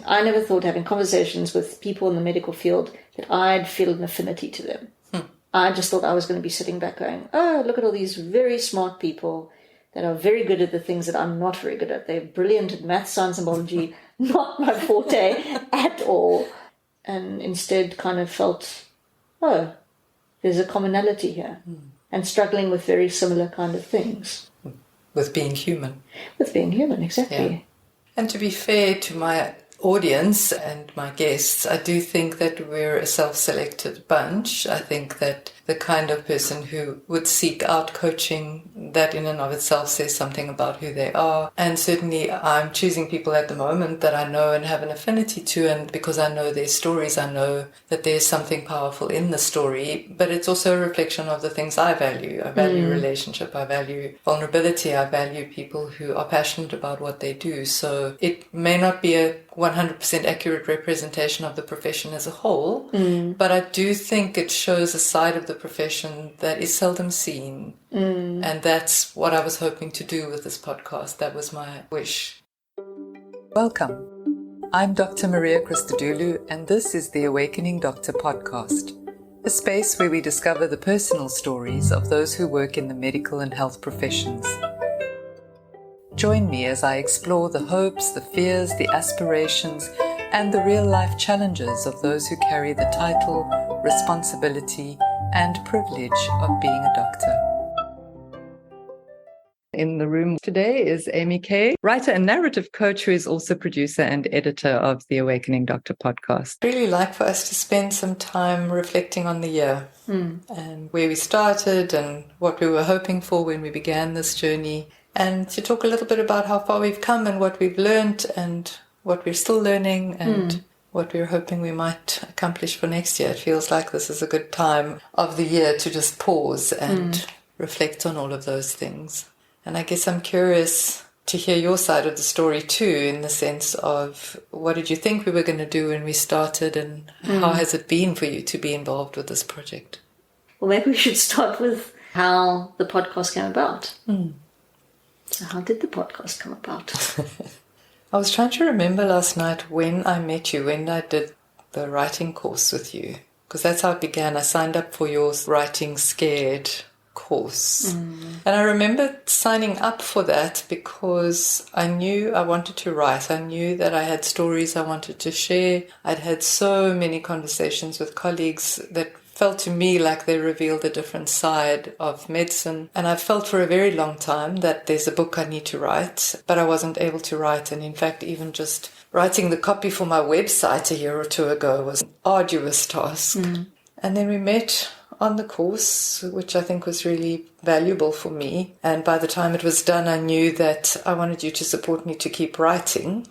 I never thought having conversations with people in the medical field that I'd feel an affinity to them. I just thought I was going to be sitting back going, oh, look at all these very smart people that are very good at the things that I'm not very good at. They're brilliant at math, science, and biology, not my forte at all. And instead kind of felt, oh, there's a commonality here. And struggling with very similar kind of things. With being human. With being human, exactly. Yeah. And to be fair to my audience and my guests, I do think that we're a self-selected bunch. I think that the kind of person who would seek out coaching, that in and of itself says something about who they are. And certainly I'm choosing people at the moment that I know and have an affinity to, and because I know their stories, I know that there's something powerful in the story, but it's also a reflection of the things I value. I value relationship, I value vulnerability, I value people who are passionate about what they do. So it may not be a 100% accurate representation of the profession as a whole, but I do think it shows a side of the profession that is seldom seen. And that's what I was hoping to do with this podcast. That was my wish. Welcome. I'm Dr. Maria Christodoulou, and this is the Awakening Doctor podcast, a space where we discover the personal stories of those who work in the medical and health professions. Join me as I explore the hopes, the fears, the aspirations, and the real-life challenges of those who carry the title, responsibility, and privilege of being a doctor. In the room today is Amy Kaye, writer and narrative coach who is also producer and editor of the Awakening Doctor podcast. I'd really like for us to spend some time reflecting on the year and where we started and what we were hoping for when we began this journey, and to talk a little bit about how far we've come and what we've learned and what we're still learning and what we're hoping we might accomplish for next year. It feels like this is a good time of the year to just pause and reflect on all of those things. And I guess I'm curious to hear your side of the story too, in the sense of what did you think we were going to do when we started, and how has it been for you to be involved with this project? Well, maybe we should start with how the podcast came about. So how did the podcast come about? I was trying to remember last night when I met you, when I did the writing course with you, because that's how it began. I signed up for your Writing Scared course. And I remember signing up for that because I knew I wanted to write. I knew that I had stories I wanted to share. I'd had so many conversations with colleagues that felt to me like they revealed a different side of medicine. And I felt for a very long time that there's a book I need to write, but I wasn't able to write. And in fact, even just writing the copy for my website a year or two ago was an arduous task. And then we met on the course, which I think was really valuable for me. And by the time it was done, I knew that I wanted you to support me to keep writing.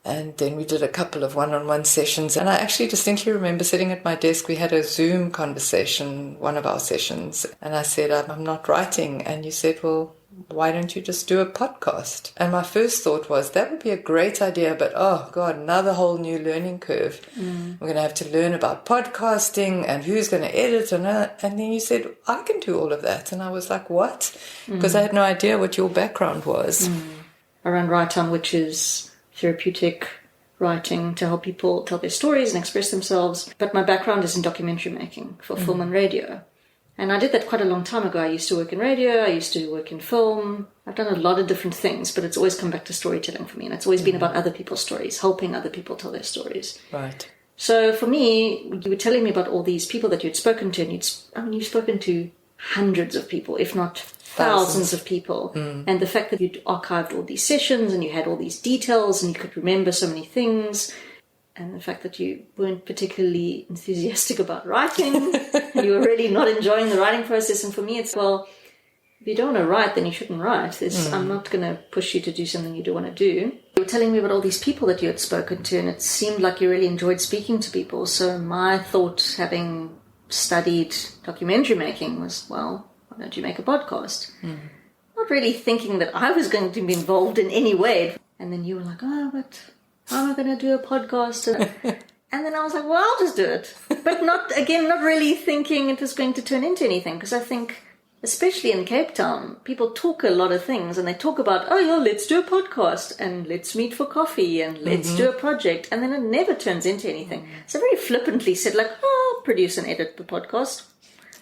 And then we did a couple of one-on-one sessions. And I actually distinctly remember sitting at my desk. We had a Zoom conversation, one of our sessions. And I said, I'm not writing. And you said, well, why don't you just do a podcast? And my first thought was, that would be a great idea. But, oh, God, another whole new learning curve. We're going to have to learn about podcasting and who's going to edit. And then you said, I can do all of that. And I was like, what? Because I had no idea what your background was. Around Write-On, which is therapeutic writing to help people tell their stories and express themselves. But my background is in documentary making for film and radio. And I did that quite a long time ago. I used to work in radio, I used to work in film. I've done a lot of different things, but it's always come back to storytelling for me. And it's always been about other people's stories, helping other people tell their stories. Right. So for me, you were telling me about all these people that you'd spoken to, and you've spoken to hundreds of people, if not thousands of people. And the fact that you'd archived all these sessions and you had all these details and you could remember so many things, and the fact that you weren't particularly enthusiastic about writing, and you were really not enjoying the writing process. And for me, it's, well, if you don't want to write, then you shouldn't write. I'm not going to push you to do something you don't want to do. You were telling me about all these people that you had spoken to, and it seemed like you really enjoyed speaking to people. So my thought, having studied documentary making, was, well, why don't you make a podcast? Not really thinking that I was going to be involved in any way. And then you were like, oh, but how am I going to do a podcast? And then I was like, well, I'll just do it. But not really thinking it was going to turn into anything. Because I think especially in Cape Town, people talk a lot of things, and they talk about, oh yeah, let's do a podcast, and let's meet for coffee, and let's do a project, and then it never turns into anything. So very flippantly said, like, oh, I'll produce and edit the podcast.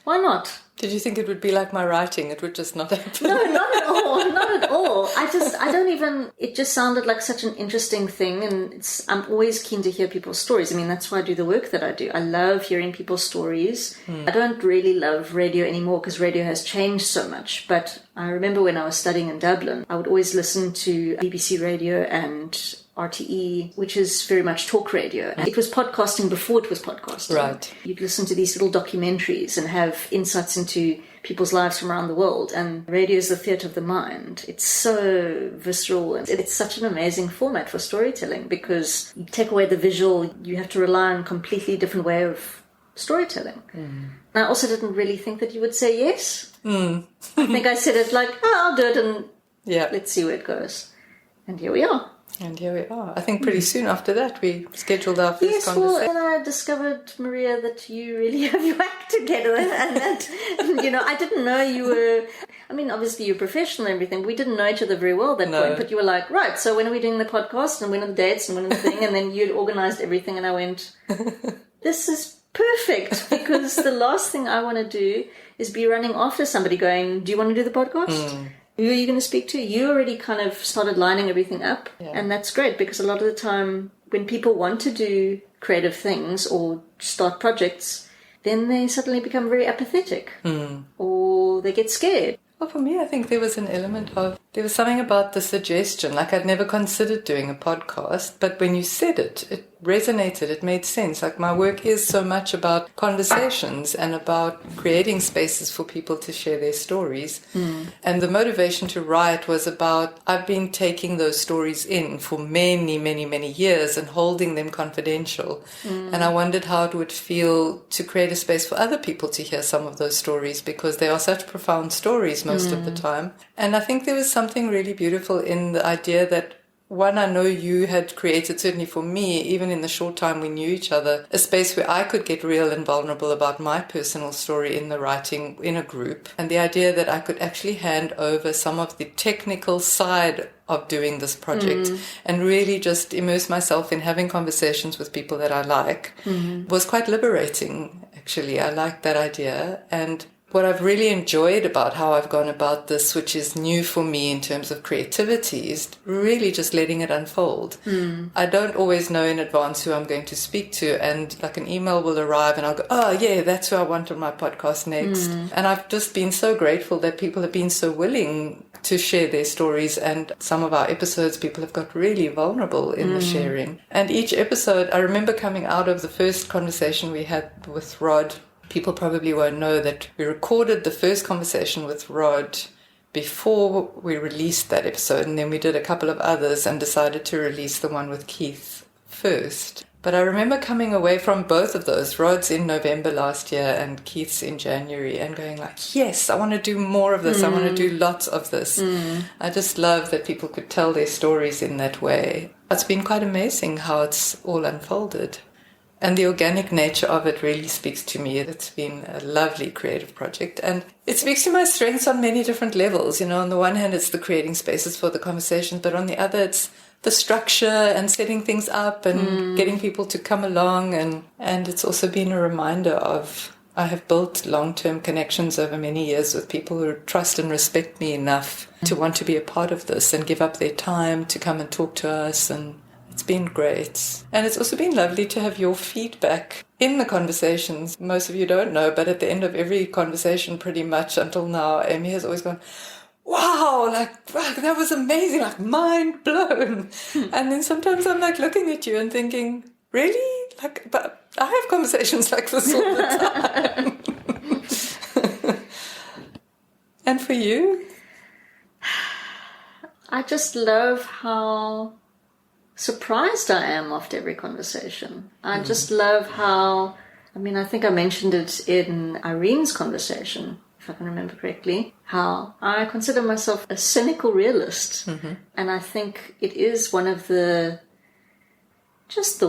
Why not? Did you think it would be like my writing? It would just not happen? No, not at all. Not at all. It just sounded like such an interesting thing, and I'm always keen to hear people's stories. I mean, that's why I do the work that I do. I love hearing people's stories. I don't really love radio anymore because radio has changed so much. But I remember when I was studying in Dublin, I would always listen to BBC Radio and RTE, which is very much talk radio. And it was podcasting before it was podcasting. Right. You'd listen to these little documentaries and have insights into people's lives from around the world. And radio is the theatre of the mind. It's so visceral, and it's such an amazing format for storytelling because you take away the visual, you have to rely on a completely different way of storytelling. And I also didn't really think that you would say yes. I think I said it like, oh, I'll do it, and let's see where it goes. And here we are. And here we are. I think pretty soon after that we scheduled our first conversation. Well, and I discovered, Maria, that you really have your act together, and that, I didn't know you were, I mean, obviously you're professional and everything. We didn't know each other very well at that point, but you were like, right, so when are we doing the podcast, and when are the dates, and when are the thing, and then you'd organised everything, and I went, this is perfect, because the last thing I want to do is be running after somebody going, do you want to do the podcast? Who are you going to speak to? You already kind of started lining everything up. And that's great, because a lot of the time when people want to do creative things or start projects, then they suddenly become very apathetic or they get scared. Well, for me, I think there was an element of, there was something about the suggestion. Like, I'd never considered doing a podcast, but when you said it, it resonated, it made sense. Like, my work is so much about conversations and about creating spaces for people to share their stories. And the motivation to write was about, I've been taking those stories in for many, many, many years and holding them confidential. And I wondered how it would feel to create a space for other people to hear some of those stories, because they are such profound stories most of the time. And I think there was something really beautiful in the idea that, one, I know you had created, certainly for me, even in the short time we knew each other, a space where I could get real and vulnerable about my personal story in the writing in a group. And the idea that I could actually hand over some of the technical side of doing this project and really just immerse myself in having conversations with people that I like was quite liberating, actually. I liked that idea. And what I've really enjoyed about how I've gone about this, which is new for me in terms of creativity, is really just letting it unfold. I don't always know in advance who I'm going to speak to, and like an email will arrive and I'll go, oh yeah, that's who I want on my podcast next. And I've just been so grateful that people have been so willing to share their stories, and some of our episodes people have got really vulnerable in the sharing. And each episode, I remember coming out of the first conversation we had with Rod. People probably won't know that we recorded the first conversation with Rod before we released that episode, and then we did a couple of others and decided to release the one with Keith first. But I remember coming away from both of those, Rod's in November last year and Keith's in January, and going like, yes, I want to do more of this. I want to do lots of this. I just love that people could tell their stories in that way. It's been quite amazing how it's all unfolded. And the organic nature of it really speaks to me. It's been a lovely creative project. And it speaks to my strengths on many different levels. On the one hand, it's the creating spaces for the conversations, but on the other, it's the structure and setting things up and getting people to come along. And it's also been a reminder of, I have built long-term connections over many years with people who trust and respect me enough to want to be a part of this and give up their time to come and talk to us, and it's been great. And it's also been lovely to have your feedback in the conversations. Most of you don't know, but at the end of every conversation, pretty much until now, Amy has always gone, wow, that was amazing, mind blown. And then sometimes I'm looking at you and thinking, really? But I have conversations like this all the time. And for you? I just love how surprised I am after every conversation. I just love how, I think I mentioned it in Irene's conversation, if I can remember correctly, how I consider myself a cynical realist. And I think it is one of the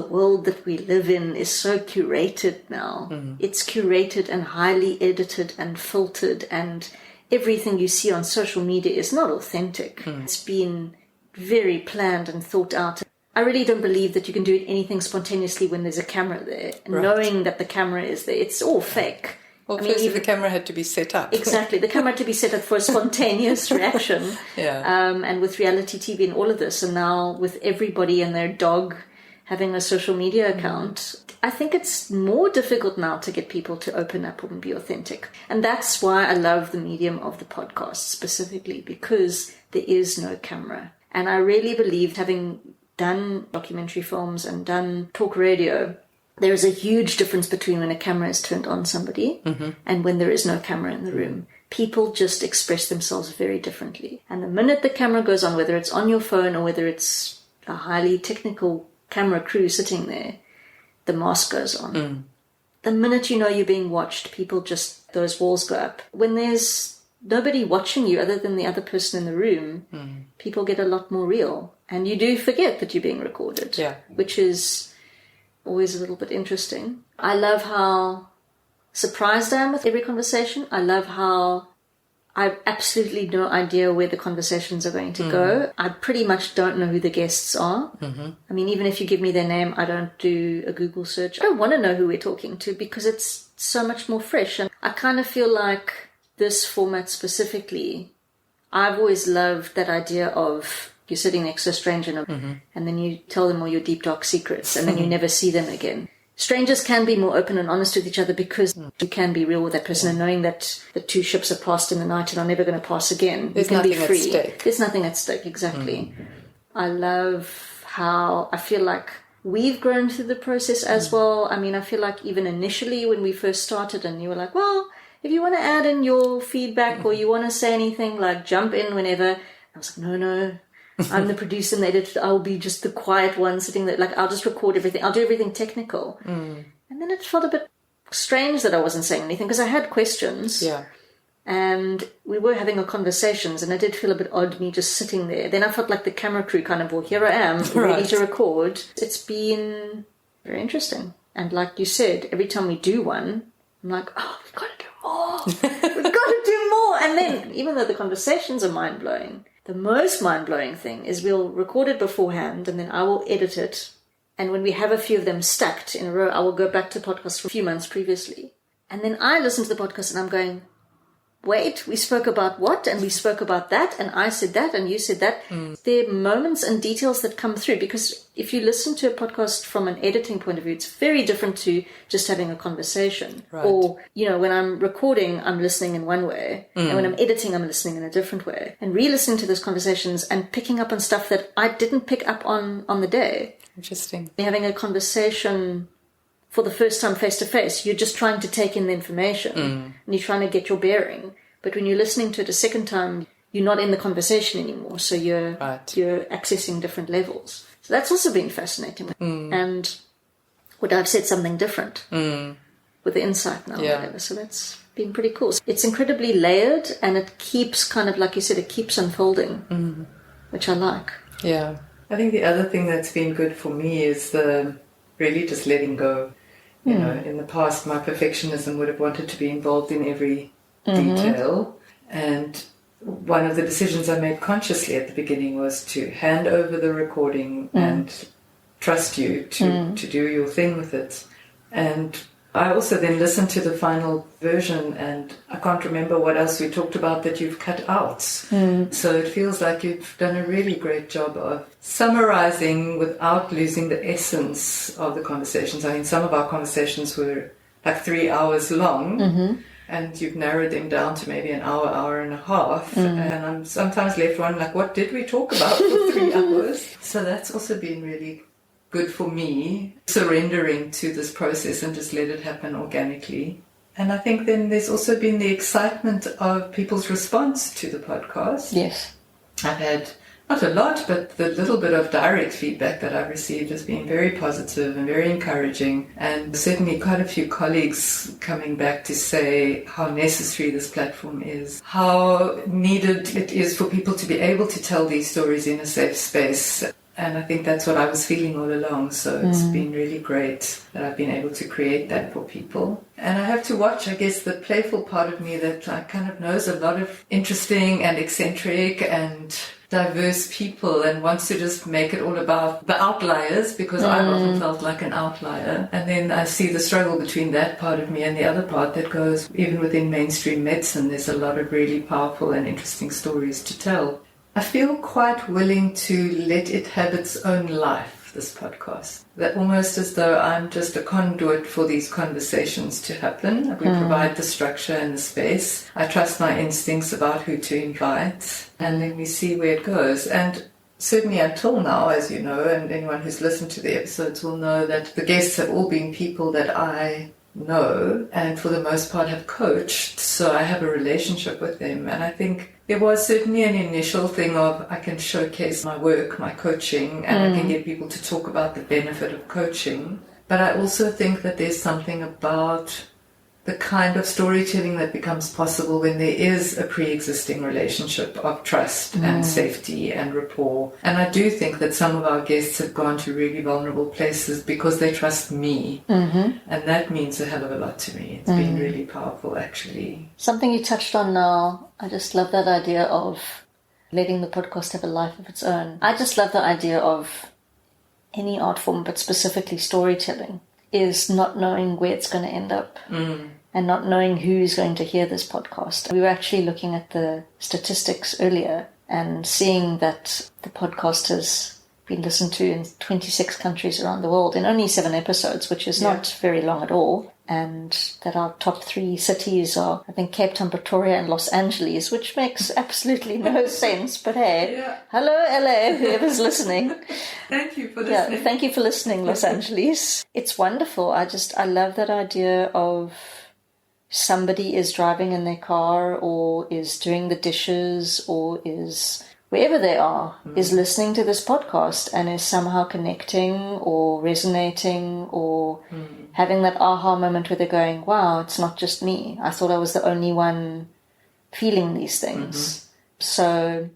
world that we live in is so curated now. It's curated and highly edited and filtered, and everything you see on social media is not authentic. It's been very planned and thought out. I really don't believe that you can do anything spontaneously when there's a camera there. Right. Knowing that the camera is there, it's all fake. Well, firstly, the camera had to be set up. Exactly. The camera had to be set up for a spontaneous reaction. Yeah. And with reality TV and all of this, and now with everybody and their dog having a social media account, I think it's more difficult now to get people to open up and be authentic. And that's why I love the medium of the podcast specifically, because there is no camera. And I really believe, having done documentary films and done talk radio, there is a huge difference between when a camera is turned on somebody and when there is no camera in the room. People just express themselves very differently. And the minute the camera goes on, whether it's on your phone or whether it's a highly technical camera crew sitting there, the mask goes on. The minute you know you're being watched, people just, those walls go up. When there's nobody watching you other than the other person in the room, people get a lot more real. And you do forget that you're being recorded, which is always a little bit interesting. I love how surprised I am with every conversation. I love how I have absolutely no idea where the conversations are going to go. I pretty much don't know who the guests are. I mean, even if you give me their name, I don't do a Google search. I don't want to know who we're talking to because it's so much more fresh. And I kind of feel like this format specifically, I've always loved that idea of you're sitting next to a stranger and then you tell them all your deep, dark secrets and then you never see them again. Strangers can be more open and honest with each other because you can be real with that person and knowing that the two ships have passed in the night and are never going to pass again. There's you can nothing be free. at stake. There's nothing at stake, exactly. I love how I feel like we've grown through the process as well. I mean, I feel like even initially when we first started and you were like, well, if you want to add in your feedback or you want to say anything, like jump in whenever. I was like, no. I'm the producer and the editor. I'll be just the quiet one sitting there. Like, I'll just record everything. I'll do everything technical. And then it felt a bit strange that I wasn't saying anything because I had questions. Yeah. And we were having our conversations and it did feel a bit odd me just sitting there. Then I felt like the camera crew kind of, well, here I am, ready to record. It's been very interesting. And like you said, every time we do one, I'm like, oh, we've got to do more. We've got to do more. And then, even though the conversations are mind-blowing, the most mind-blowing thing is we'll record it beforehand and then I will edit it. And when we have a few of them stacked in a row, I will go back to podcasts from a few months previously. And then I listen to the podcast and I'm going, wait, we spoke about what? And we spoke about that. And I said that and you said that. There are moments and details that come through because if you listen to a podcast from an editing point of view, it's very different to just having a conversation. Right. Or, you know, when I'm recording, I'm listening in one way. And when I'm editing, I'm listening in a different way. And re-listening to those conversations and picking up on stuff that I didn't pick up on the day. Interesting. Having a conversation for the first time face to face, you're just trying to take in the information and you're trying to get your bearing. But when you're listening to it a second time, you're not in the conversation anymore. So you're accessing different levels. So that's also been fascinating. And would I have said something different with the insight now or whatever? So that's been pretty cool. So it's incredibly layered and it keeps kind of, like you said, it keeps unfolding, which I like. Yeah. I think the other thing that's been good for me is the really just letting go. You know, in the past, my perfectionism would have wanted to be involved in every detail. And one of the decisions I made consciously at the beginning was to hand over the recording and trust you to do your thing with it. And I also then listened to the final version and I can't remember what else we talked about that you've cut out. So it feels like you've done a really great job of summarizing without losing the essence of the conversations. I mean, some of our conversations were like 3 hours long and you've narrowed them down to maybe an hour, hour and a half. And I'm sometimes left wondering, like, what did we talk about for 3 hours? So that's also been really good for me, surrendering to this process and just let it happen organically. And I think then there's also been the excitement of people's response to the podcast. Yes. I've had not a lot, but the little bit of direct feedback that I've received has been very positive and very encouraging. And certainly quite a few colleagues coming back to say how necessary this platform is, how needed it is for people to be able to tell these stories in a safe space. And I think that's what I was feeling all along. So it's been really great that I've been able to create that for people. And I have to watch, I guess, the playful part of me that kind of knows a lot of interesting and eccentric and diverse people and wants to just make it all about the outliers, because I've often felt like an outlier. And then I see the struggle between that part of me and the other part that goes, even within mainstream medicine, there's a lot of really powerful and interesting stories to tell. I feel quite willing to let it have its own life, this podcast. That almost as though I'm just a conduit for these conversations to happen. We provide the structure and the space. I trust my instincts about who to invite, and then we see where it goes. And certainly until now, as you know, and anyone who's listened to the episodes will know, that the guests have all been people that I know and for the most part have coached, so I have a relationship with them. And I think there was certainly an initial thing of I can showcase my work, my coaching, and I can get people to talk about the benefit of coaching. But I also think that there's something about the kind of storytelling that becomes possible when there is a pre-existing relationship of trust and safety and rapport. And I do think that some of our guests have gone to really vulnerable places because they trust me. And that means a hell of a lot to me. It's been really powerful, actually. Something you touched on now, I just love that idea of letting the podcast have a life of its own. I just love the idea of any art form, but specifically storytelling, is not knowing where it's going to end up. And not knowing who's going to hear this podcast. We were actually looking at the statistics earlier and seeing that the podcast has been listened to in 26 countries around the world in only 7 episodes, which is not very long at all. And that our top 3 cities are, I think, Cape Town, Pretoria, and Los Angeles, which makes absolutely no sense. But hey, hello LA, whoever's listening. Thank you for listening. Yeah, thank you for listening, Los Angeles. It's wonderful. I love that idea of somebody is driving in their car or is doing the dishes or is wherever they are, is listening to this podcast and is somehow connecting or resonating or having that aha moment where they're going, wow, it's not just me. I thought I was the only one feeling these things. So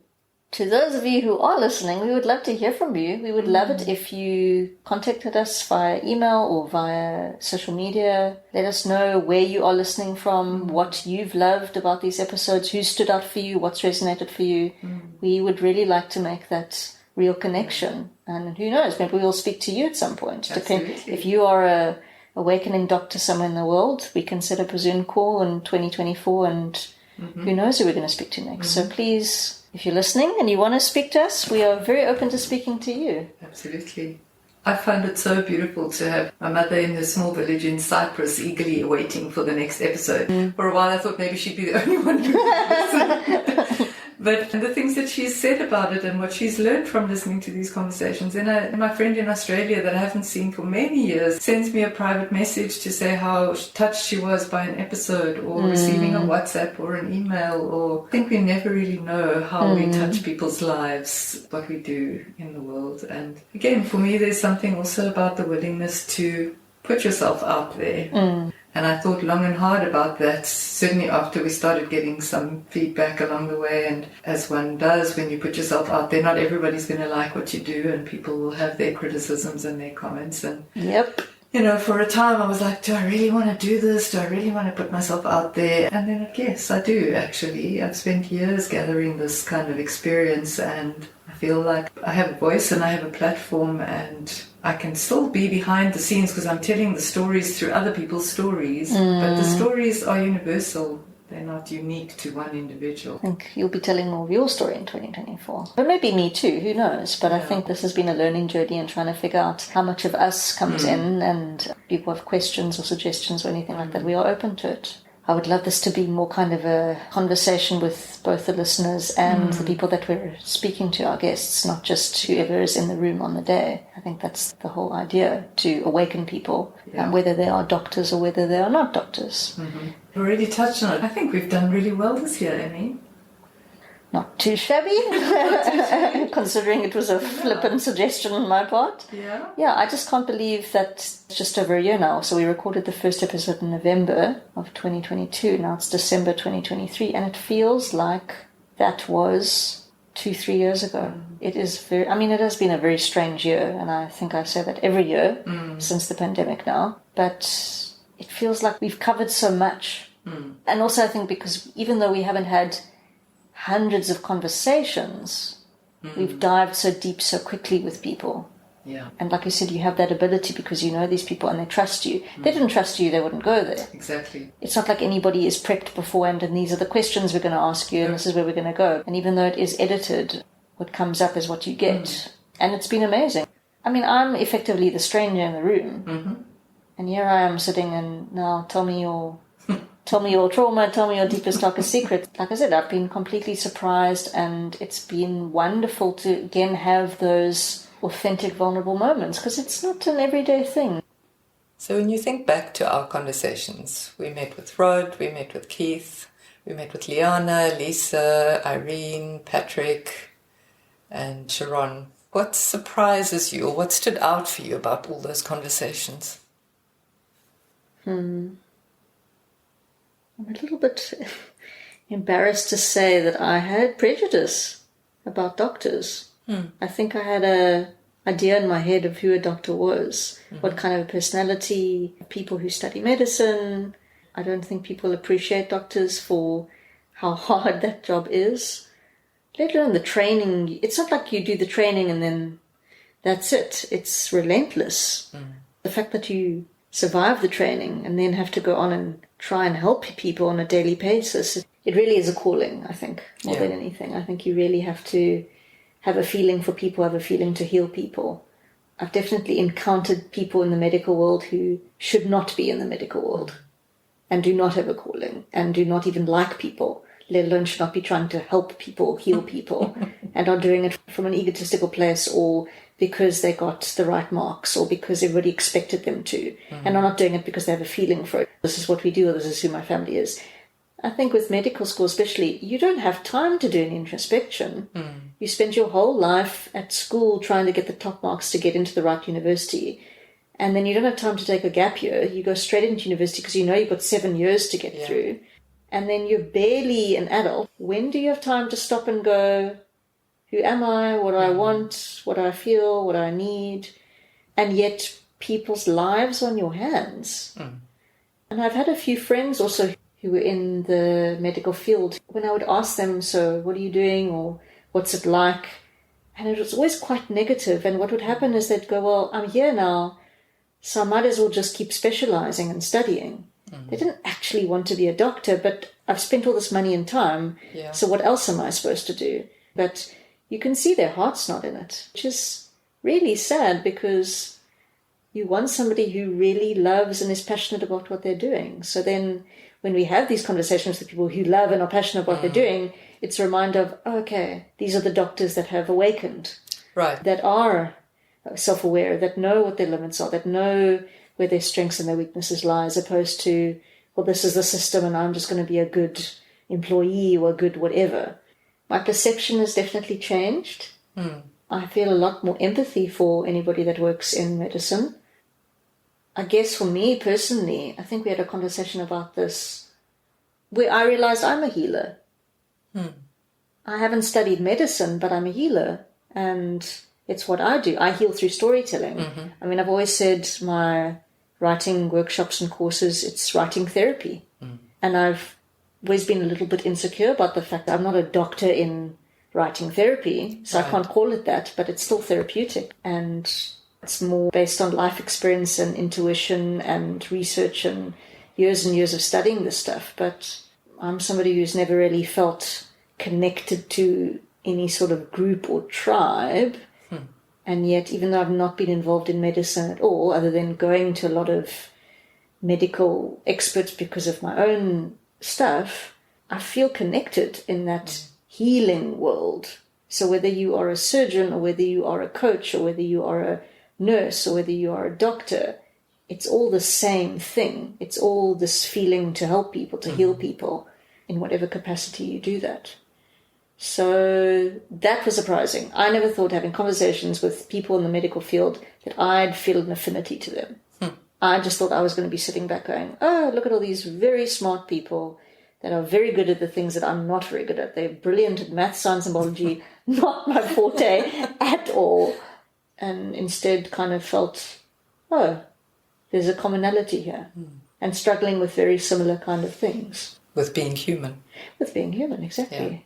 to those of you who are listening, we would love to hear from you. We would love it if you contacted us via email or via social media. Let us know where you are listening from, what you've loved about these episodes, who stood out for you, what's resonated for you. We would really like to make that real connection. And who knows, maybe we'll speak to you at some point. If you are a awakening doctor somewhere in the world, we can set up a Zoom call in 2024 and who knows who we're going to speak to next. So please, if you're listening and you want to speak to us, we are very open to speaking to you. Absolutely. I find it so beautiful to have my mother in her small village in Cyprus eagerly awaiting for the next episode. For a while I thought maybe she'd be the only one who would listen. But the things that she's said about it and what she's learned from listening to these conversations. And my friend in Australia that I haven't seen for many years sends me a private message to say how touched she was by an episode or receiving a WhatsApp or an email. Or I think we never really know how we touch people's lives, what we do in the world. And again, for me, there's something also about the willingness to put yourself out there. And I thought long and hard about that, certainly after we started getting some feedback along the way. And as one does, when you put yourself out there, not everybody's going to like what you do, and people will have their criticisms and their comments. And, you know, for a time I was like, do I really want to do this? Do I really want to put myself out there? And then, yes, I do, actually. I've spent years gathering this kind of experience, and I feel like I have a voice and I have a platform, and I can still be behind the scenes because I'm telling the stories through other people's stories, but the stories are universal. They're not unique to one individual. I think you'll be telling more of your story in 2024. But maybe me too, who knows? But I think this has been a learning journey and trying to figure out how much of us comes in, and if people have questions or suggestions or anything like that, we are open to it. I would love this to be more kind of a conversation with both the listeners and the people that we're speaking to, our guests, not just whoever is in the room on the day. I think that's the whole idea, to awaken people, whether they are doctors or whether they are not doctors. We've already touched on it. I think we've done really well this year, Amy. Not too shabby, considering it was a flippant suggestion on my part. Yeah, I just can't believe that it's just over a year now. So we recorded the first episode in November of 2022. Now it's December 2023, and it feels like that was 2-3 years ago. It is very, I mean, it has been a very strange year, and I think I say that every year since the pandemic now, but it feels like we've covered so much. And also I think because even though we haven't had hundreds of conversations, we've dived so deep so quickly with people. Yeah. And like you said, you have that ability because you know these people and they trust you. If they didn't trust you, they wouldn't go there. Exactly. It's not like anybody is prepped beforehand and these are the questions we're going to ask you and this is where we're going to go. And even though it is edited, what comes up is what you get. And it's been amazing. I mean, I'm effectively the stranger in the room. And here I am sitting and now tell me your trauma, tell me your deepest, darkest secret. Like I said, I've been completely surprised and it's been wonderful to again have those authentic, vulnerable moments because it's not an everyday thing. So when you think back to our conversations, we met with Rod, we met with Keith, we met with Liana, Lisa, Irene, Patrick, and Sharon. What surprises you or what stood out for you about all those conversations? I'm a little bit embarrassed to say that I had prejudice about doctors. I think I had an idea in my head of who a doctor was, what kind of personality, people who study medicine. I don't think people appreciate doctors for how hard that job is, let alone the training. It's not like you do the training and then that's it. It's relentless. The fact that you survive the training and then have to go on and try and help people on a daily basis, it really is a calling, I think, more than anything. I think you really have to have a feeling for people, have a feeling to heal people. I've definitely encountered people in the medical world who should not be in the medical world and do not have a calling and do not even like people, let alone should not be trying to help people, heal people, and are doing it from an egotistical place or because they got the right marks or because everybody expected them to, and are not doing it because they have a feeling for it. This is what we do, or this is who my family is. I think with medical school especially, you don't have time to do an introspection. You spend your whole life at school trying to get the top marks to get into the right university. And then you don't have time to take a gap year. You go straight into university because you know you've got 7 years to get through. And then you're barely an adult. When do you have time to stop and go, who am I? What do I want? What do I feel? What do I need? And yet people's lives are on your hands. And I've had a few friends also who were in the medical field. When I would ask them, so what are you doing? Or what's it like? And it was always quite negative. And what would happen is they'd go, well, I'm here now, so I might as well just keep specializing and studying. They didn't actually want to be a doctor, but I've spent all this money and time, so what else am I supposed to do? But you can see their heart's not in it, which is really sad because you want somebody who really loves and is passionate about what they're doing. So then when we have these conversations with people who love and are passionate about what they're doing, it's a reminder of, okay, these are the doctors that have awakened, that are self-aware, that know what their limits are, that know where their strengths and their weaknesses lie, as opposed to, well, this is the system and I'm just going to be a good employee or a good whatever. My perception has definitely changed. I feel a lot more empathy for anybody that works in medicine. I guess for me personally, I think we had a conversation about this where I realized I'm a healer. I haven't studied medicine, but I'm a healer and it's what I do. I heal through storytelling. I mean, I've always said my writing workshops and courses, it's writing therapy. And I've always been a little bit insecure about the fact that I'm not a doctor in writing therapy, so I can't call it that, but it's still therapeutic. And it's more based on life experience and intuition and research and years of studying this stuff. But I'm somebody who's never really felt connected to any sort of group or tribe. And yet, even though I've not been involved in medicine at all, other than going to a lot of medical experts because of my own stuff, I feel connected in that healing world. So whether you are a surgeon or whether you are a coach or whether you are a nurse or whether you are a doctor, it's all the same thing. It's all this feeling to help people, to heal people in whatever capacity you do that. So that was surprising. I never thought having conversations with people in the medical field that I'd feel an affinity to them. I just thought I was going to be sitting back going, oh, look at all these very smart people that are very good at the things that I'm not very good at. They're brilliant at math, science, and biology, not my forte at all. And instead kind of felt, oh, there's a commonality here. And struggling with very similar kind of things. With being human. With being human, exactly. Yeah.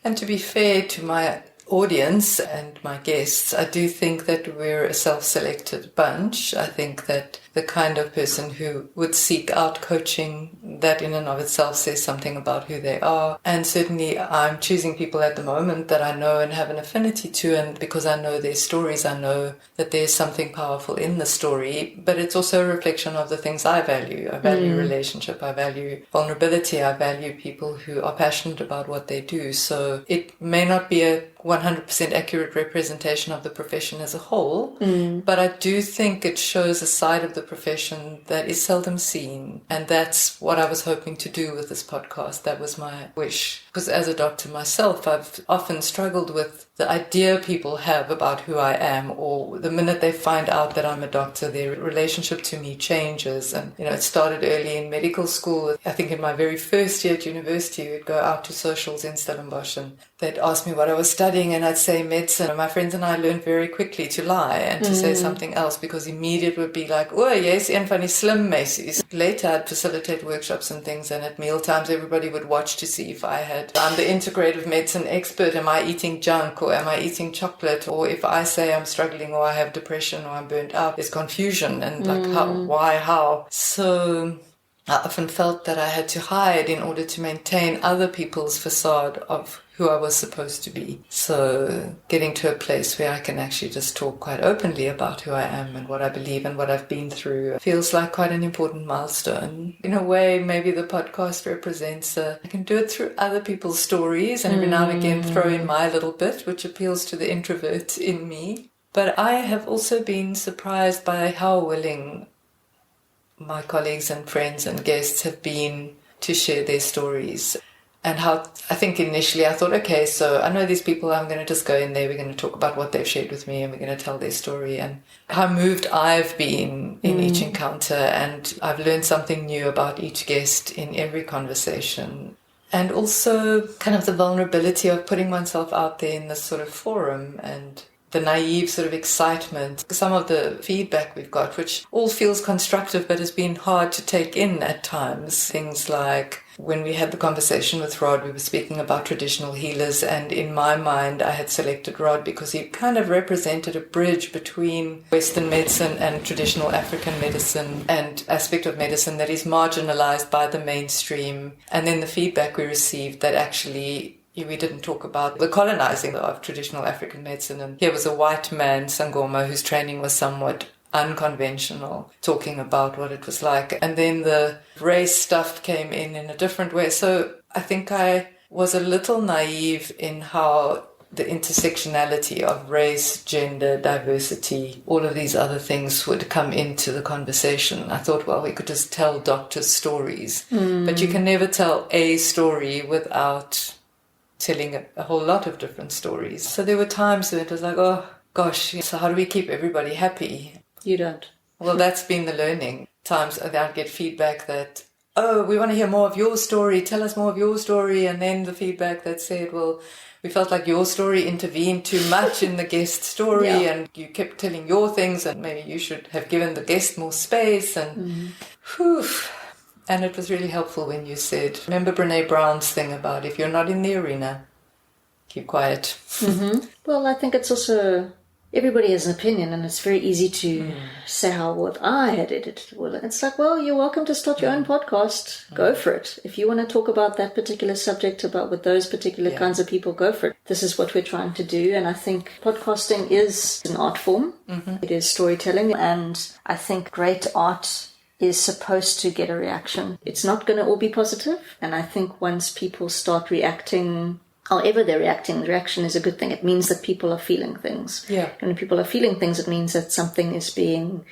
And to be fair to my audience and my guests, I do think that we're a self-selected bunch. I think that the kind of person who would seek out coaching, that in and of itself says something about who they are. And certainly I'm choosing people at the moment that I know and have an affinity to, and because I know their stories, I know that there's something powerful in the story, but it's also a reflection of the things I value. I value relationship, I value vulnerability, I value people who are passionate about what they do. So it may not be a 100% accurate representation of the profession as a whole, but I do think it shows a side of the profession that is seldom seen, and that's what I was hoping to do with this podcast. That was my wish, because as a doctor myself, I've often struggled with the idea people have about who I am, or the minute they find out that I'm a doctor, their relationship to me changes. And it started early in medical school. I think in my very first year at university, we'd go out to socials in Stellenbosch and they'd ask me what I was studying, and I'd say medicine. My friends and I learned very quickly to lie and to say something else, because immediate would be like, oh yes, een van die slim meisies. Later I'd facilitate workshops and things, and at mealtimes everybody would watch to see if I'm the integrative medicine expert. Am I eating junk, or am I eating chocolate? Or if I say I'm struggling, or I have depression, or I'm burnt out, there's confusion and like how. So I often felt that I had to hide in order to maintain other people's facade of who I was supposed to be. So getting to a place where I can actually just talk quite openly about who I am and what I believe and what I've been through feels like quite an important milestone. In a way, maybe the podcast represents I can do it through other people's stories, and every now and again throw in my little bit, which appeals to the introvert in me. But I have also been surprised by how willing my colleagues and friends and guests have been to share their stories. And how I think initially I thought, okay, so I know these people, I'm going to just go in there, we're going to talk about what they've shared with me, and we're going to tell their story, and how moved I've been in each encounter. And I've learned something new about each guest in every conversation. And also kind of the vulnerability of putting oneself out there in this sort of forum, and the naive sort of excitement. Some of the feedback we've got, which all feels constructive but has been hard to take in at times. Things like when we had the conversation with Rod, we were speaking about traditional healers, and in my mind I had selected Rod because he kind of represented a bridge between Western medicine and traditional African medicine, and aspect of medicine that is marginalized by the mainstream. And then the feedback we received that actually we didn't talk about the colonizing of traditional African medicine. And here was a white man, Sangoma, whose training was somewhat unconventional, talking about what it was like. And then the race stuff came in a different way. So I think I was a little naive in how the intersectionality of race, gender, diversity, all of these other things would come into the conversation. I thought, well, we could just tell doctors' stories. But you can never tell a story without telling a whole lot of different stories. So there were times when it was like, oh gosh, so how do we keep everybody happy? You don't. Well, that's been the learning. Times I'd get feedback that, oh, we want to hear more of your story, tell us more of your story. And then the feedback that said, well, we felt like your story intervened too much in the guest story, and you kept telling your things, and maybe you should have given the guest more space. And whew. And it was really helpful when you said, remember Brene Brown's thing about if you're not in the arena, keep quiet. Well, I think it's also, everybody has an opinion, and it's very easy to say how what I had edited. Well, it's like, well, you're welcome to start your own podcast. Go for it. If you want to talk about that particular subject, about with those particular kinds of people, go for it. This is what we're trying to do. And I think podcasting is an art form. It is storytelling. And I think great art is supposed to get a reaction. It's not going to all be positive. And I think once people start reacting, however they're reacting, the reaction is a good thing. It means that people are feeling things. Yeah. And when people are feeling things, it means that something is being,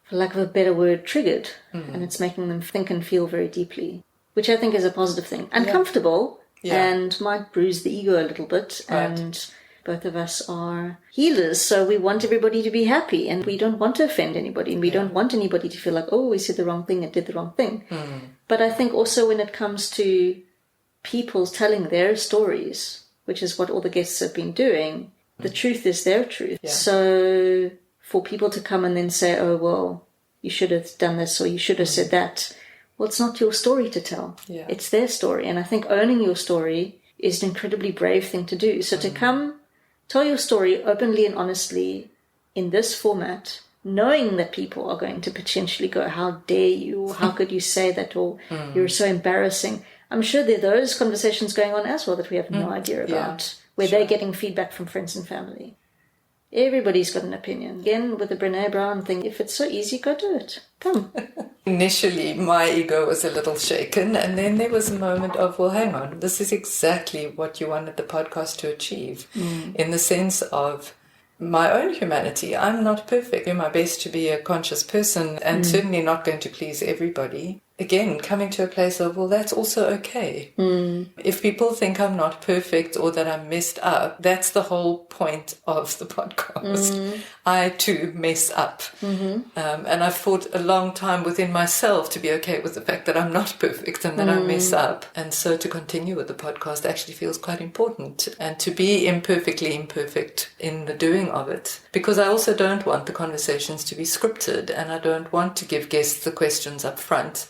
for lack of a better word, triggered. And it's making them think and feel very deeply, which I think is a positive thing. Uncomfortable and might bruise the ego a little bit. Right. And both of us are healers, so we want everybody to be happy, and we don't want to offend anybody, and we don't want anybody to feel like, oh, we said the wrong thing and did the wrong thing. But I think also when it comes to people telling their stories, which is what all the guests have been doing, the truth is their truth. Yeah. So for people to come and then say, oh, well, you should have done this or you should have said that, well, it's not your story to tell. Yeah. It's their story. And I think owning your story is an incredibly brave thing to do. So to come, tell your story openly and honestly in this format, knowing that people are going to potentially go, how dare you, or how could you say that, or you're so embarrassing. I'm sure there are those conversations going on as well that we have no idea about, where they're getting feedback from friends and family. Everybody's got an opinion. Again, with the Brene Brown thing, if it's so easy, go do it. Come. Initially, my ego was a little shaken, and then there was a moment of, well, hang on, this is exactly what you wanted the podcast to achieve, in the sense of my own humanity. I'm not perfect. I do my best to be a conscious person, and certainly not going to please everybody. Again, coming to a place of, well, that's also okay. If people think I'm not perfect or that I'm messed up, that's the whole point of the podcast. I too mess up. And I've fought a long time within myself to be okay with the fact that I'm not perfect and that I mess up. And so to continue with the podcast actually feels quite important, and to be imperfectly imperfect in the doing of it. Because I also don't want the conversations to be scripted, and I don't want to give guests the questions up front.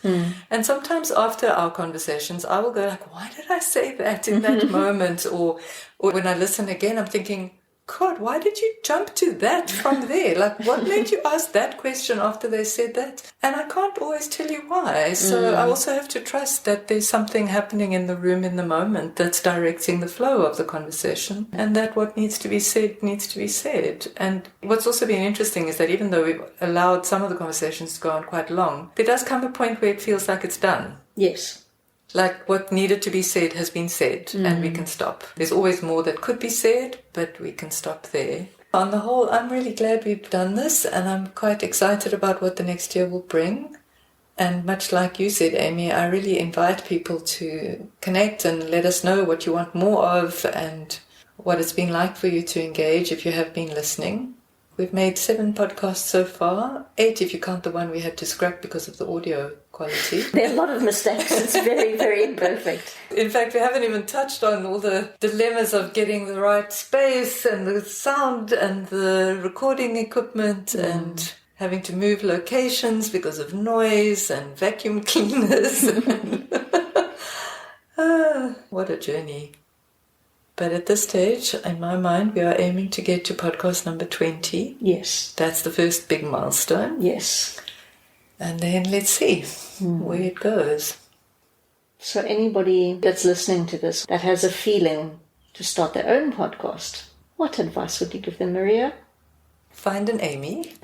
And sometimes after our conversations, I will go like, why did I say that in that moment? Or when I listen again, I'm thinking, God, why did you jump to that from there? Like, what made you ask that question after they said that? And I can't always tell you why. So I also have to trust that there's something happening in the room in the moment that's directing the flow of the conversation, and that what needs to be said needs to be said. And what's also been interesting is that even though we've allowed some of the conversations to go on quite long, there does come a point where it feels like it's done. Yes. Like what needed to be said has been said, and we can stop. There's always more that could be said, but we can stop there. On the whole, I'm really glad we've done this, and I'm quite excited about what the next year will bring. And much like you said, Amy, I really invite people to connect and let us know what you want more of and what it's been like for you to engage if you have been listening. We've made 7 podcasts so far, 8 if you count the one we had to scrap because of the audio quality. There are a lot of mistakes. It's very, very imperfect. In fact, we haven't even touched on all the dilemmas of getting the right space and the sound and the recording equipment and having to move locations because of noise and vacuum cleaners. What a journey. But at this stage, in my mind, we are aiming to get to podcast number 20. Yes. That's the first big milestone. Yes. And then let's see where it goes. So anybody that's listening to this that has a feeling to start their own podcast, what advice would you give them, Maria? Find an Amy.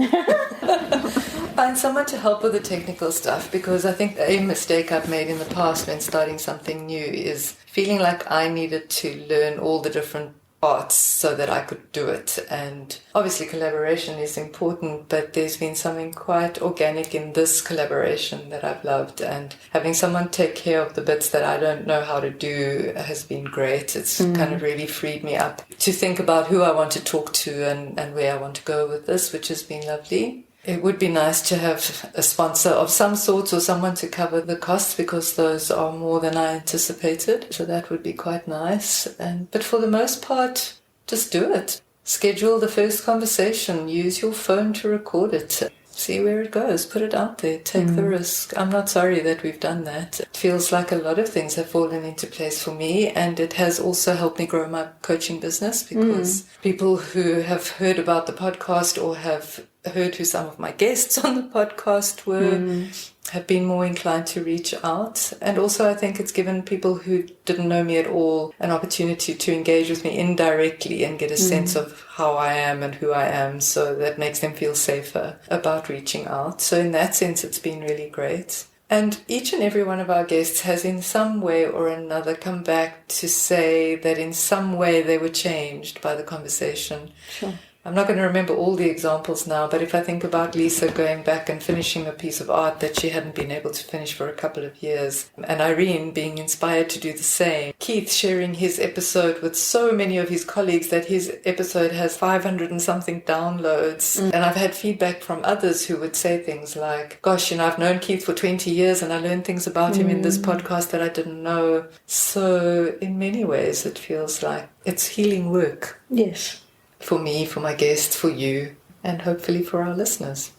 Find someone to help with the technical stuff, because I think a mistake I've made in the past when starting something new is feeling like I needed to learn all the different parts so that I could do it. And obviously collaboration is important, but there's been something quite organic in this collaboration that I've loved, and having someone take care of the bits that I don't know how to do has been great. It's kind of really freed me up to think about who I want to talk to and where I want to go with this, which has been lovely. It would be nice to have a sponsor of some sort or someone to cover the costs, because those are more than I anticipated. So that would be quite nice. But for the most part, just do it. Schedule the first conversation. Use your phone to record it. See where it goes. Put it out there. Take the risk. I'm not sorry that we've done that. It feels like a lot of things have fallen into place for me, and it has also helped me grow my coaching business, because people who have heard about the podcast or have heard who some of my guests on the podcast were have been more inclined to reach out. And also I think it's given people who didn't know me at all an opportunity to engage with me indirectly and get a sense of how I am and who I am, so that makes them feel safer about reaching out. So in that sense it's been really great. And each and every one of our guests has in some way or another come back to say that in some way they were changed by the conversation. Sure. I'm not going to remember all the examples now, but if I think about Lisa going back and finishing a piece of art that she hadn't been able to finish for a couple of years, and Irene being inspired to do the same, Keith sharing his episode with so many of his colleagues that his episode has 500 and something downloads. And I've had feedback from others who would say things like, gosh, I've known Keith for 20 years and I learned things about him in this podcast that I didn't know. So in many ways, it feels like it's healing work. Yes. For me, for my guests, for you, and hopefully for our listeners.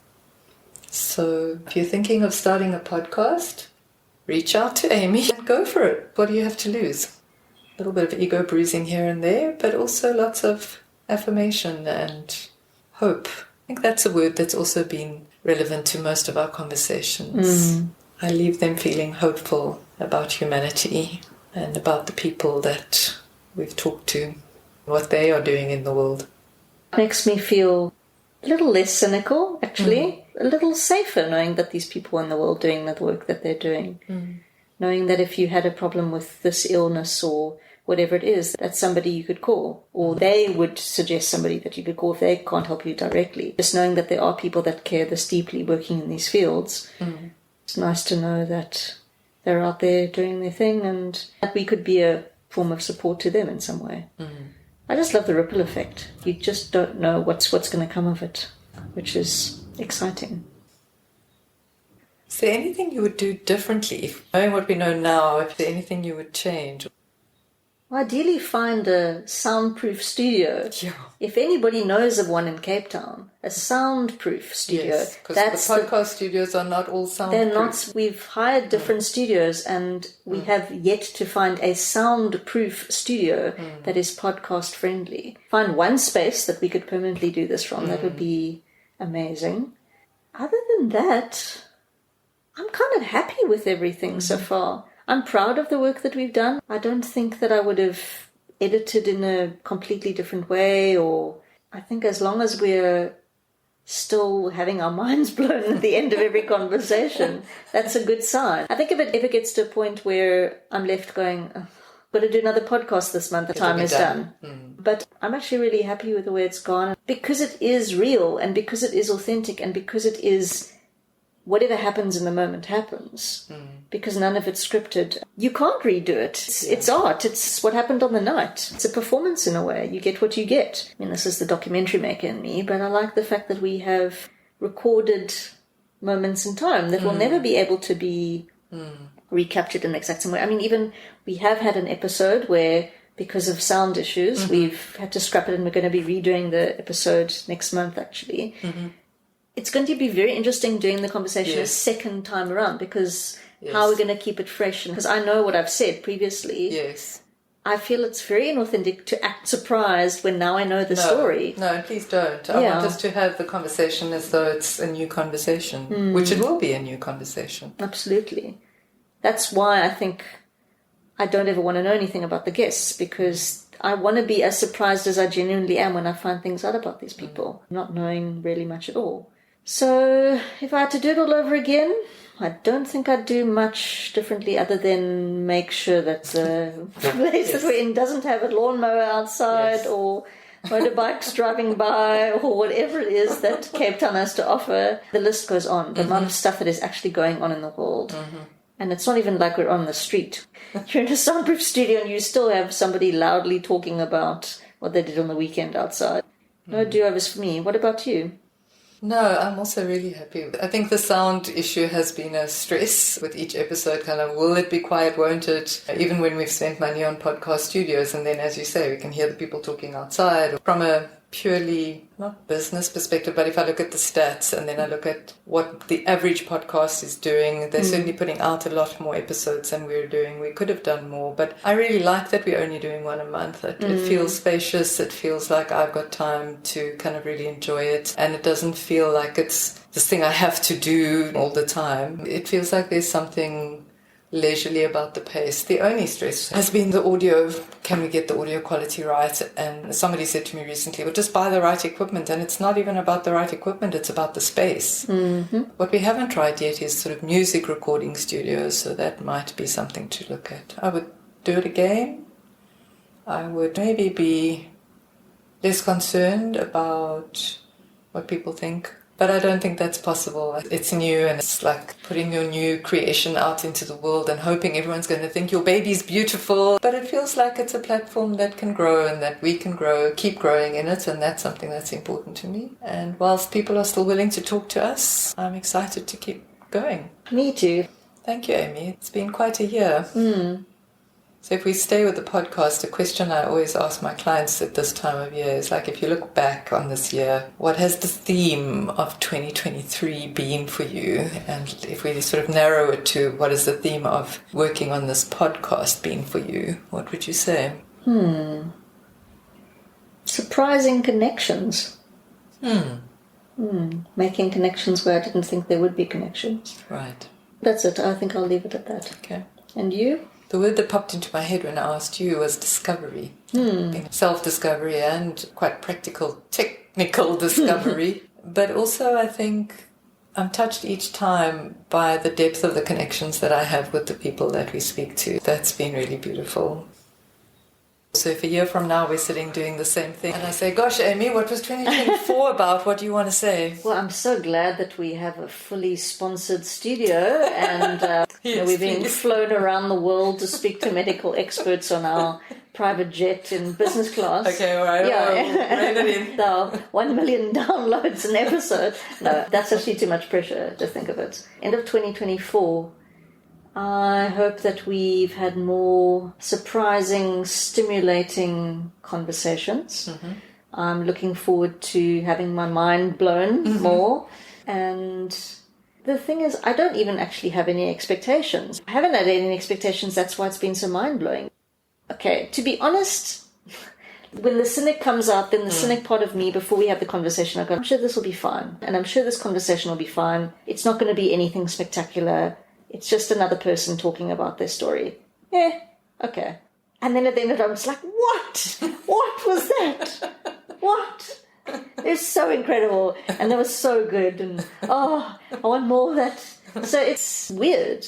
So if you're thinking of starting a podcast, reach out to Amy and go for it. What do you have to lose? A little bit of ego bruising here and there, but also lots of affirmation and hope. I think that's a word that's also been relevant to most of our conversations. I leave them feeling hopeful about humanity and about the people that we've talked to, what they are doing in the world. It makes me feel a little less cynical, actually. A little safer knowing that these people in the world doing the work that they're doing. Knowing that if you had a problem with this illness or whatever it is, that's somebody you could call. Or they would suggest somebody that you could call if they can't help you directly. Just knowing that there are people that care this deeply working in these fields. It's nice to know that they're out there doing their thing and that we could be a form of support to them in some way. I just love the ripple effect. You just don't know what's going to come of it, which is exciting. Is there anything you would do differently? Knowing what we know now, is there anything you would change? Ideally find a soundproof studio. Yeah. If anybody knows of one in Cape Town, a soundproof studio. Yes, because the podcast studios are not all soundproof. They're not. We've hired different studios and we have yet to find a soundproof studio that is podcast friendly. Find one space that we could permanently do this from. That would be amazing. Other than that, I'm kind of happy with everything so far. I'm proud of the work that we've done. I don't think that I would have edited in a completely different way, or I think as long as we're still having our minds blown at the end of every conversation, that's a good sign. I think if it gets to a point where I'm left going, oh, got to do another podcast this month, the time is done. But I'm actually really happy with the way it's gone because it is real and because it is authentic and because it is whatever happens in the moment happens. Because none of it's scripted. You can't redo it. It's art. It's what happened on the night. It's a performance in a way. You get what you get. I mean, this is the documentary maker in me, but I like the fact that we have recorded moments in time that will never be able to be recaptured in the exact same way. I mean, even we have had an episode where, because of sound issues, we've had to scrap it and we're going to be redoing the episode next month, actually. It's going to be very interesting doing the conversation a second time around because how we're going to keep it fresh. Because I know what I've said previously. Yes. I feel it's very inauthentic to act surprised when now I know the story. No, please don't. I want us to have the conversation as though it's a new conversation, which it will be a new conversation. Absolutely. That's why I think I don't ever want to know anything about the guests, because I want to be as surprised as I genuinely am when I find things out about these people, not knowing really much at all. So if I had to do it all over again, I don't think I'd do much differently other than make sure that the place that we're in doesn't have a lawnmower outside or motorbikes driving by or whatever it is that Cape Town has to offer. The list goes on, the amount of stuff that is actually going on in the world. And it's not even like we're on the street. You're in a soundproof studio and you still have somebody loudly talking about what they did on the weekend outside. No do-overs for me. What about you? No, I'm also really happy. I think the sound issue has been a stress with each episode, kind of, will it be quiet, won't it? Even when we've spent money on podcast studios, and then, as you say, we can hear the people talking outside. From a purely, not business perspective, but if I look at the stats and then I look at what the average podcast is doing, they're certainly putting out a lot more episodes than we're doing. We could have done more, but I really like that we're only doing one a month. It feels spacious. It feels like I've got time to kind of really enjoy it, and it doesn't feel like it's this thing I have to do all the time. It feels like there's something leisurely about the pace. The only stress has been the audio. Can we get the audio quality right? And somebody said to me recently, well, just buy the right equipment. And it's not even about the right equipment, it's about the space. What we haven't tried yet is sort of music recording studios, so that might be something to look at. I would do it again. I would maybe be less concerned about what people think But I don't think that's possible. It's new, and it's like putting your new creation out into the world and hoping everyone's going to think your baby's beautiful. But it feels like it's a platform that can grow and that we can grow, keep growing in it, and that's something that's important to me. And whilst people are still willing to talk to us, I'm excited to keep going. Me too. Thank you, Amy. It's been quite a year. So if we stay with the podcast, a question I always ask my clients at this time of year is like, if you look back on this year, what has the theme of 2023 been for you? And if we sort of narrow it to what is the theme of working on this podcast been for you, what would you say? Surprising connections. Making connections where I didn't think there would be connections. Right. That's it. I think I'll leave it at that. Okay. And you? The word that popped into my head when I asked you was discovery. Self-discovery and quite practical, technical discovery. But also I think I'm touched each time by the depth of the connections that I have with the people that we speak to. That's been really beautiful. So if a year from now we're sitting doing the same thing and I say, gosh, Amy, what was 2024 about? What do you want to say? Well, I'm so glad that we have a fully sponsored studio and we're being flown around the world to speak to medical experts on our private jet in business class. Okay, all right. Yeah. Rein it in. So 1 million downloads an episode. No, that's actually too much pressure to think of it. End of 2024. I hope that we've had more surprising, stimulating conversations. I'm looking forward to having my mind blown more. And the thing is, I don't even actually have any expectations. I haven't had any expectations. That's why it's been so mind-blowing. Okay, to be honest, when the cynic comes out, then the cynic part of me, before we have the conversation, I go, I'm sure this will be fine. And I'm sure this conversation will be fine. It's not going to be anything spectacular. It's just another person talking about their story. Okay. And then at the end of it, I was like, what? What was that? What? It's so incredible. And that was so good. And, I want more of that. So it's weird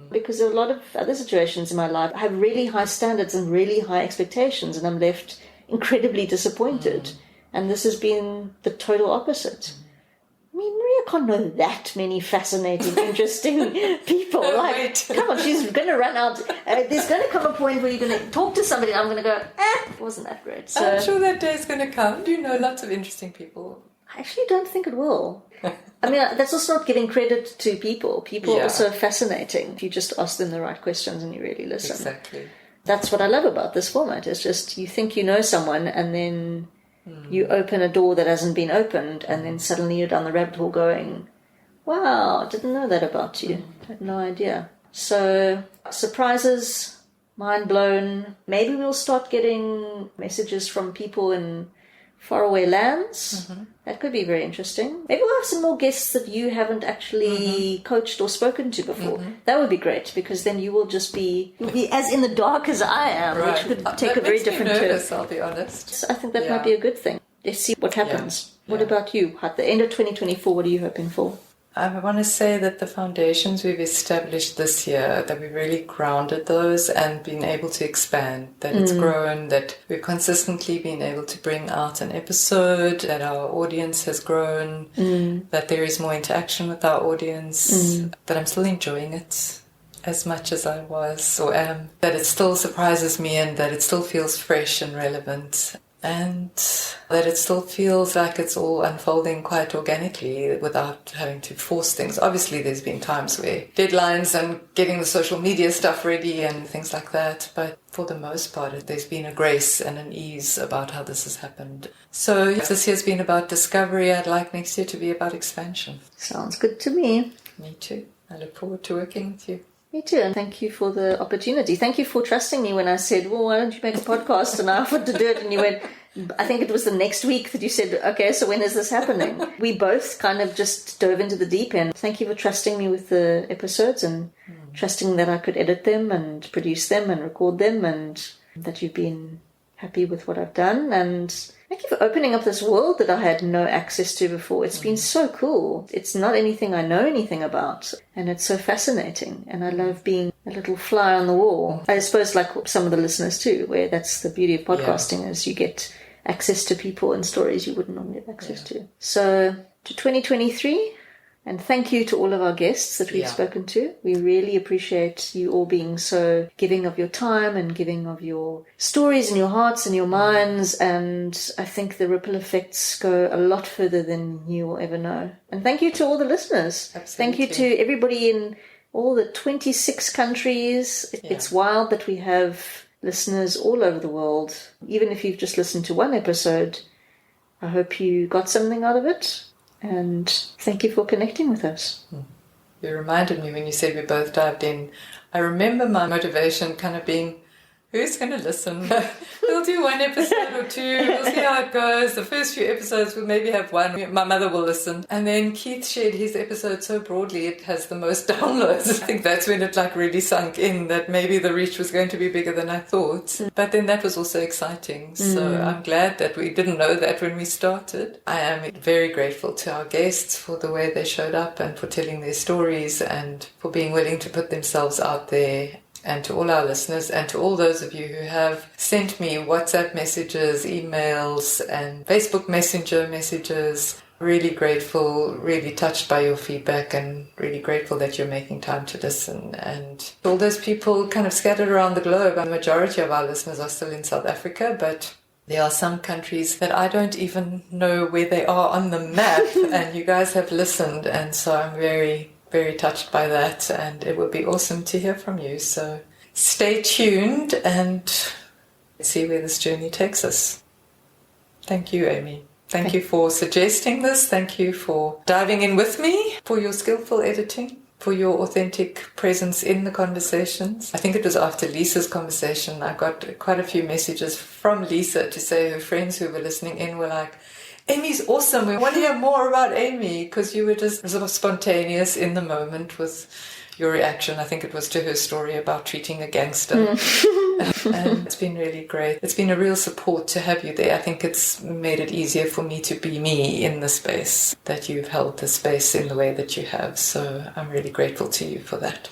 because a lot of other situations in my life I have really high standards and really high expectations, and I'm left incredibly disappointed. And this has been the total opposite. I mean, Maria can't know that many fascinating, interesting people. Come on, she's going to run out. There's going to come a point where you're going to talk to somebody and I'm going to go, it wasn't that great. So, I'm sure that day's going to come. Do you know lots of interesting people? I actually don't think it will. I mean, that's also not giving credit to people. People are also fascinating if you just ask them the right questions and you really listen. Exactly. That's what I love about this format. It's just you think you know someone and then you open a door that hasn't been opened, and then suddenly you're down the rabbit hole going, wow, I didn't know that about you. I had no idea. So, surprises, mind blown. Maybe we'll start getting messages from people in faraway lands. That could be very interesting. Maybe we'll have some more guests that you haven't actually coached or spoken to before. That would be great, because then you'll be as in the dark as I am, which could take a very different turn. I'll be honest. So I think that might be a good thing. Let's see what happens. What about you? At the end of 2024, what are you hoping for? I want to say that the foundations we've established this year, that we've really grounded those and been able to expand, that it's grown, that we've consistently been able to bring out an episode, that our audience has grown, that there is more interaction with our audience, that I'm still enjoying it as much as I was or am, that it still surprises me and that it still feels fresh and relevant. And that it still feels like it's all unfolding quite organically without having to force things. Obviously, there's been times where deadlines and getting the social media stuff ready and things like that. But for the most part, there's been a grace and an ease about how this has happened. So if this year's been about discovery, I'd like next year to be about expansion. Sounds good to me. Me too. I look forward to working with you. Me too, and thank you for the opportunity. Thank you for trusting me when I said, well, why don't you make a podcast? And I offered to do it, and you went, I think it was the next week that you said, okay, so when is this happening? We both kind of just dove into the deep end. Thank you for trusting me with the episodes and trusting that I could edit them and produce them and record them, and that you've been happy with what I've done. And thank you for opening up this world that I had no access to before. It's been so cool. It's not anything I know anything about. And it's so fascinating. And I love being a little fly on the wall. I suppose like some of the listeners too, where that's the beauty of podcasting is you get access to people and stories you wouldn't normally have access to. So to 2023. And thank you to all of our guests that we've spoken to. We really appreciate you all being so giving of your time and giving of your stories and your hearts and your minds. And I think the ripple effects go a lot further than you will ever know. And thank you to all the listeners. Absolutely. Thank you to everybody in all the 26 countries. It's wild that we have listeners all over the world. Even if you've just listened to one episode, I hope you got something out of it. And thank you for connecting with us. You reminded me when you said we both dived in. I remember my motivation kind of being, who's going to listen? We'll do one episode or two. We'll see how it goes. The first few episodes we'll maybe have one. My mother will listen. And then Keith shared his episode so broadly it has the most downloads. I think that's when it really sunk in that maybe the reach was going to be bigger than I thought. But then that was also exciting. So I'm glad that we didn't know that when we started. I am very grateful to our guests for the way they showed up and for telling their stories and for being willing to put themselves out there. And to all our listeners and to all those of you who have sent me WhatsApp messages, emails and Facebook Messenger messages. Really grateful, really touched by your feedback and really grateful that you're making time to listen. And all those people kind of scattered around the globe. The majority of our listeners are still in South Africa, but there are some countries that I don't even know where they are on the map and you guys have listened. And so I'm very touched by that, and it would be awesome to hear from you. So stay tuned and see where this journey takes us. Thank you, Amy. Thank you for suggesting this. Thank you for diving in with me, for your skillful editing, for your authentic presence in the conversations. I think it was after Lisa's conversation, I got quite a few messages from Lisa to say her friends who were listening in were like, Amy's awesome. We want to hear more about Amy because you were just sort of spontaneous in the moment with your reaction. I think it was to her story about treating a gangster. And it's been really great. It's been a real support to have you there. I think it's made it easier for me to be me in the space, that you've held the space in the way that you have. So I'm really grateful to you for that.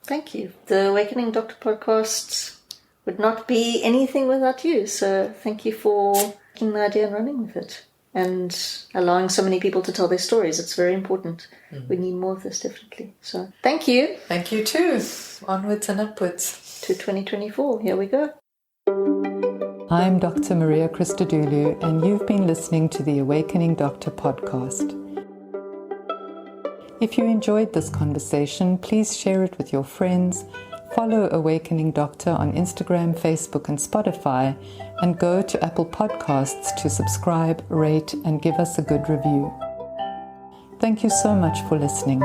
Thank you. The Awakening Doctor podcast would not be anything without you. So thank you for taking the idea and running with it. And allowing so many people to tell their stories. It's very important. We need more of this, definitely. So thank you. Thank you too. Onwards and upwards. To 2024. Here we go. I'm Dr. Maria Christodoulou, and you've been listening to the Awakening Doctor podcast. If you enjoyed this conversation, please share it with your friends. Follow Awakening Doctor on Instagram, Facebook and Spotify, and go to Apple Podcasts to subscribe, rate and give us a good review. Thank you so much for listening.